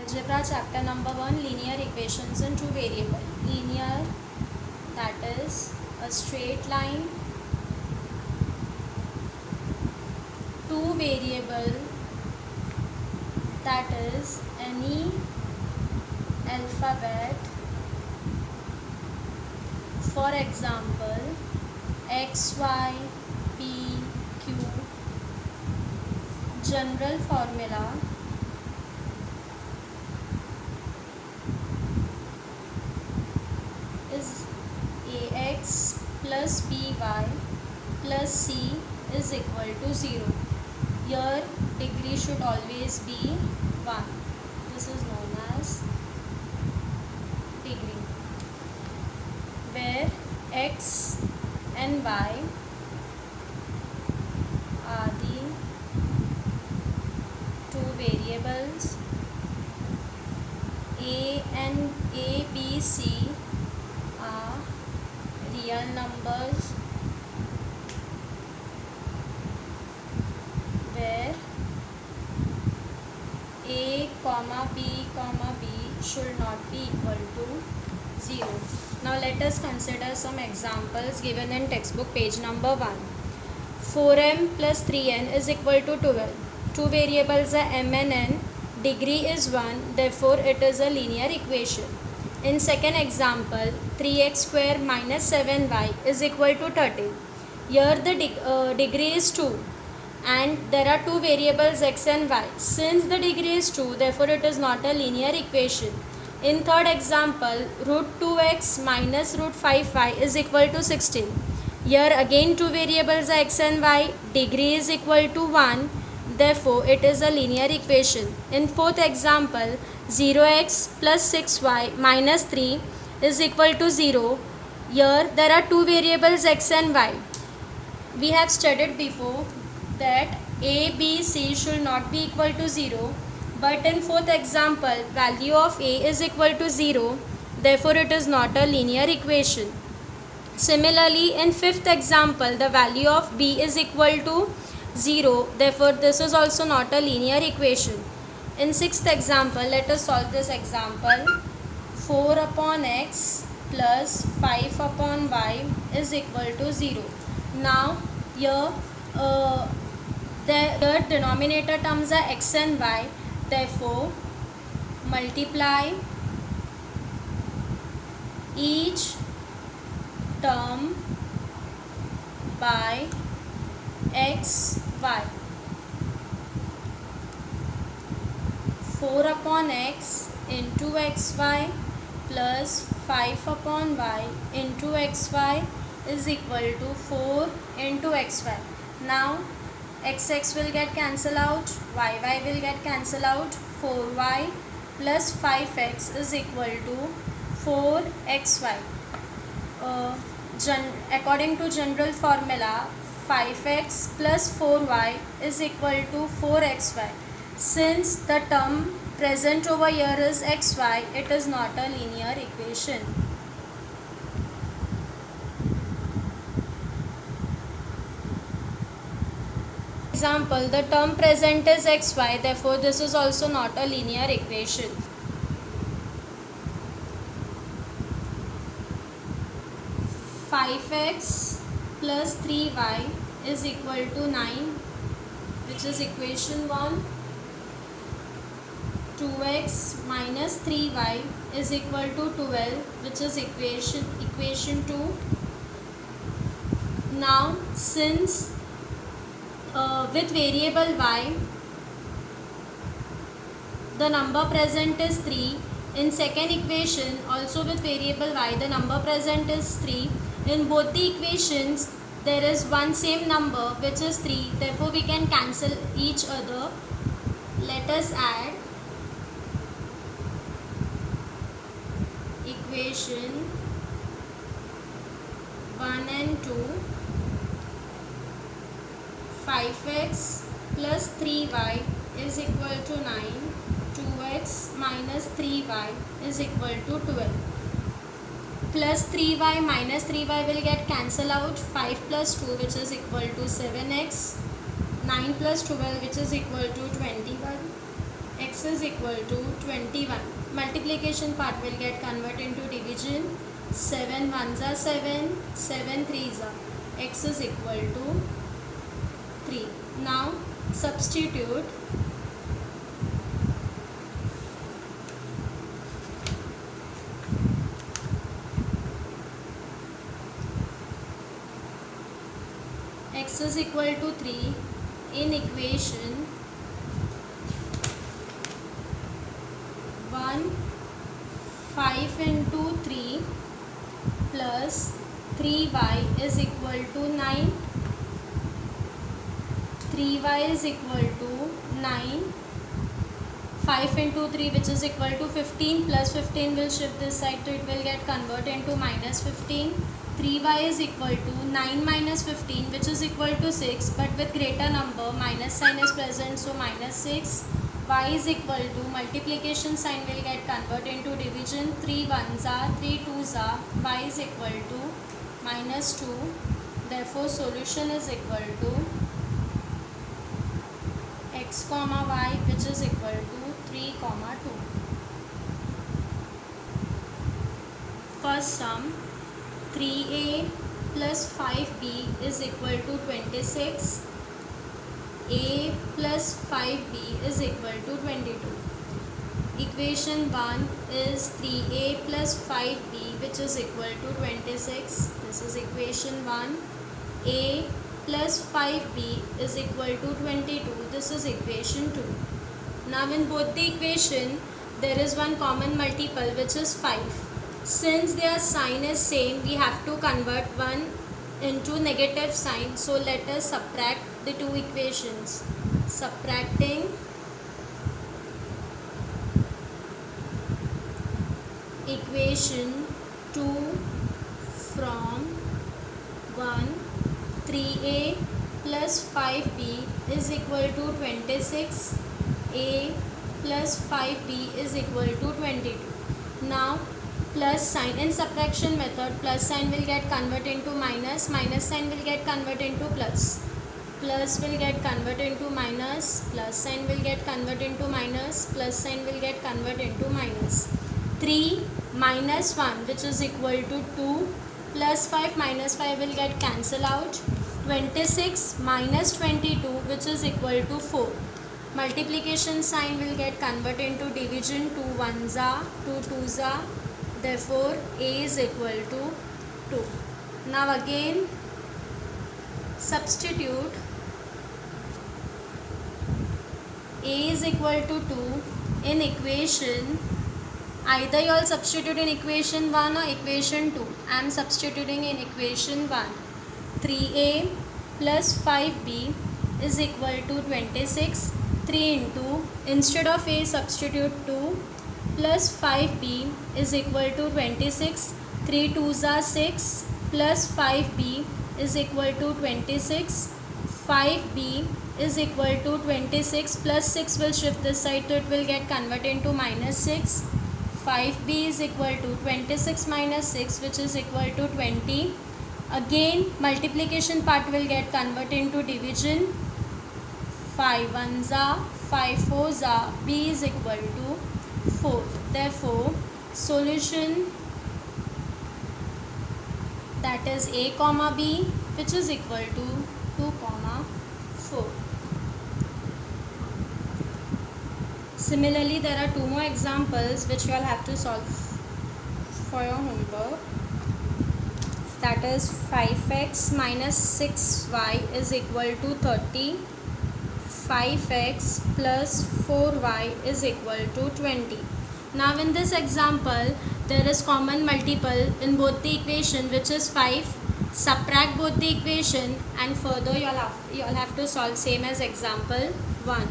Algebra chapter number 1, linear equations in two variable. Linear, that is a straight line. Two variable, that is any alphabet. For example, x, y, p, q. General formula is ax plus by plus c is equal to 0. Here degree should always be 1. This is known as degree, where x and y are the two variables. A, B, C are real numbers, where A, B should not be equal to 0. Now let us consider some examples given in textbook page number 1. 4m plus 3n is equal to 12. Two variables are m and n. Degree is 1, therefore it is a linear equation. In second example, 3x square minus 7y is equal to 30. Here the degree is 2 and there are two variables x and y. Since the degree is 2, therefore it is not a linear equation. In third example, root 2x minus root 5y is equal to 16. Here again two variables are x and y. Degree is equal to 1. Therefore, it is a linear equation. In fourth example, 0x plus 6y minus 3 is equal to 0. Here, there are two variables x and y. We have studied before that a, b, c should not be equal to 0. But in fourth example, value of a is equal to 0. Therefore, it is not a linear equation. Similarly, in fifth example, the value of b is equal to 0. Therefore, this is also not a linear equation. In sixth example, let us solve this example. 4 upon x plus 5 upon y is equal to 0. Now, here the denominator terms are x and y. Therefore, multiply each term by x, y. 4 upon x into xy plus 5 upon y into xy is equal to 4 into xy. Now x will get cancelled out, y will get cancelled out. 4y plus 5x is equal to 4xy. According to general formula, 5x plus 4y is equal to 4xy. Since the term present over here is xy, it is not a linear equation. Example, the term present is xy, therefore this is also not a linear equation. (5x plus 3y is equal to 9, which is equation 1. 2x minus 3y is equal to 12, which is equation 2. Now, since with variable y, the number present is 3. In second equation, also with variable y, the number present is 3. In both the equations, there is one same number, which is 3. Therefore, we can cancel each other. Let us add equation 1 and 2. 5x plus 3y is equal to 9. 2x minus 3y is equal to 12. Plus 3y minus 3y will get cancelled out. 5 plus 2, which is equal to 7x. 9 plus 12, which is equal to 21. X x is equal to 21. Multiplication part will get converted into division. 7 ones are 7, 7 threes are. X is equal to 3. Now substitute x is equal to 3 in equation 1. 5 into 3 plus 3y is equal to 9. 3y is equal to 9. 5 into 3 which is equal to 15 plus 15 will shift this side, so it will get converted into minus 15. 3y is equal to 9 minus 15 which is equal to 6, but with greater number minus sign is present, so minus 6. Y is equal to multiplication sign will get converted into division. 3 ones are, 3 twos are. Y is equal to minus 2. Therefore solution is equal to x comma y which is equal to 3 comma 2. First sum, 3a plus 5b is equal to 26. A plus 5b is equal to 22. Equation 1 is 3a plus 5b which is equal to 26. This is equation 1. A plus 5b is equal to 22. This is equation 2. Now in both the equation there is one common multiple which is 5. Since their sign is same, we have to convert one into negative sign. So let us subtract the two equations. Subtracting equation 2 from 1, 3a plus 5b is equal to 26. A plus 5b is equal to 22. Now plus sign, in subtraction method plus sign will get converted into minus, minus sign will get converted into plus, plus will get converted into minus, plus sign will get converted into minus, plus sign will get converted into minus. 3 minus 1 which is equal to 2, plus 5 minus 5 will get cancelled out. 26 minus 22 which is equal to 4. Multiplication sign will get converted into division. 2 ones are, 2 twos are. Therefore a is equal to 2. Now again substitute a is equal to 2 in equation. Either you all substitute in equation 1 or equation 2. I am substituting in equation 1. 3a plus 5b is equal to 26. 3 into, instead of a substitute 2, plus 5b is equal to 26. 3 twos are 6 plus 5b is equal to 26. 5b is equal to 26 plus 6 will shift this side, so it will get converted into minus 6. 5b is equal to 26 minus 6 which is equal to 20. Again multiplication part will get converted into division. 5 ones are, 5 fours are. B is equal to 4. Therefore solution, that is a comma b which is equal to 2 comma 4. Similarly there are two more examples which you all have to solve for your homework. That is 5x minus 6y is equal to 30. 5x plus 4y is equal to 20. Now in this example there is common multiple in both the equation which is 5. Subtract both the equation and further you all have to solve same as example 1.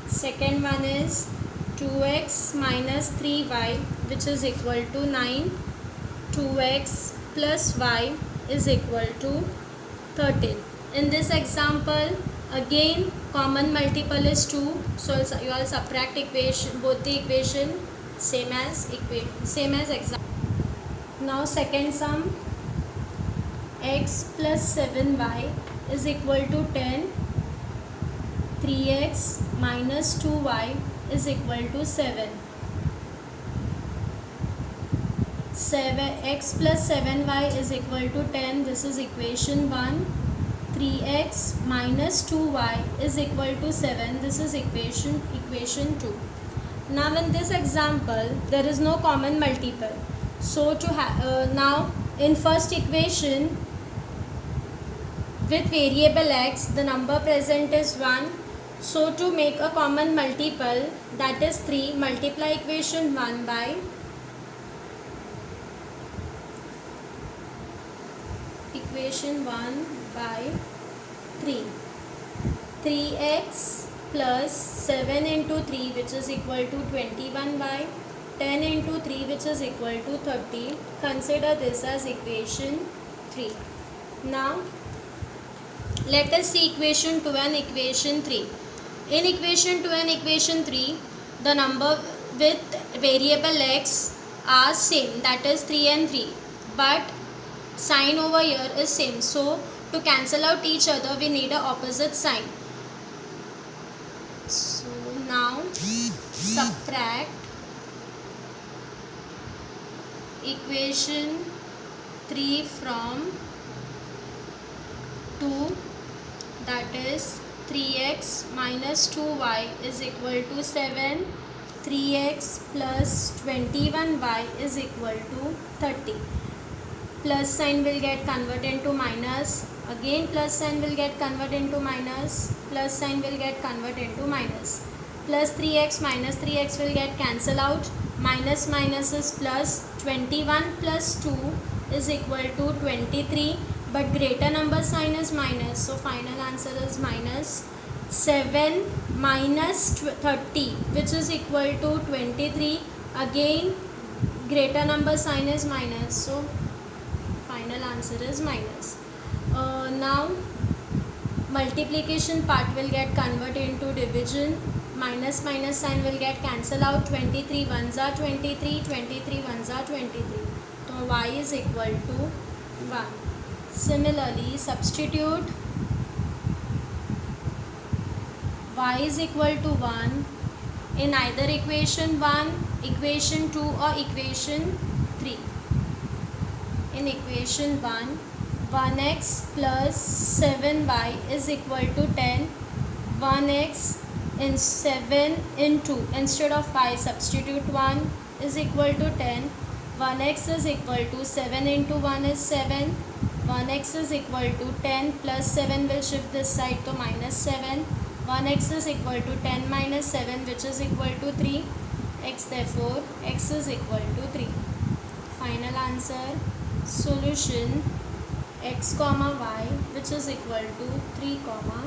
Second one is 2x minus 3y which is equal to 9. 2x plus y is equal to 13. In this example again common multiple is 2, so you all subtract equation, both the equation same as example. Now second sum, x plus 7y is equal to 10. 3x minus 2y is equal to 7. 7x plus 7y is equal to 10. This is equation 1. 3x minus 2y is equal to 7. This is equation 2. Now in this example there is no common multiple. So now in first equation with variable x the number present is 1. So to make a common multiple, that is 3, multiply equation 1 by equation 1 by 3. 3x plus 7 into 3 which is equal to 21y, 10 into 3 which is equal to 30. Consider this as equation 3. Now let us see equation 2 and equation 3. In equation 2 and equation 3, the number with variable x are same, that is 3 and 3, but sign over here is same. So to cancel out each other we need a opposite sign. So now subtract equation 3 from 2, that is 3x minus 2y is equal to 7. 3x plus 21y is equal to 30. Plus sign will get converted into minus. Again plus sign will get converted into minus. Plus sign will get converted into minus. Plus 3x minus 3x will get cancelled out. Minus minus is plus. 21 plus 2 is equal to 23. But greater number sign is minus, so final answer is minus. 7 minus 30 which is equal to 23. Again greater number sign is minus, so final answer is minus. Now multiplication part will get converted into division. Minus minus sign will get cancelled out. 23 ones are 23, 23 ones are 23. So y is equal to 1. Similarly, substitute y is equal to 1 in either equation 1, equation 2 or equation 3. In equation 1, 1x plus 7y is equal to 10. 1x in 7 into, instead of y substitute 1 is equal to 10. 1x is equal to 7 into 1 is 7. 1x is equal to 10 plus 7 will shift this side to minus 7. 1x is equal to 10 minus 7 which is equal to 3. X, therefore x is equal to 3. Final answer, solution x comma y which is equal to 3 comma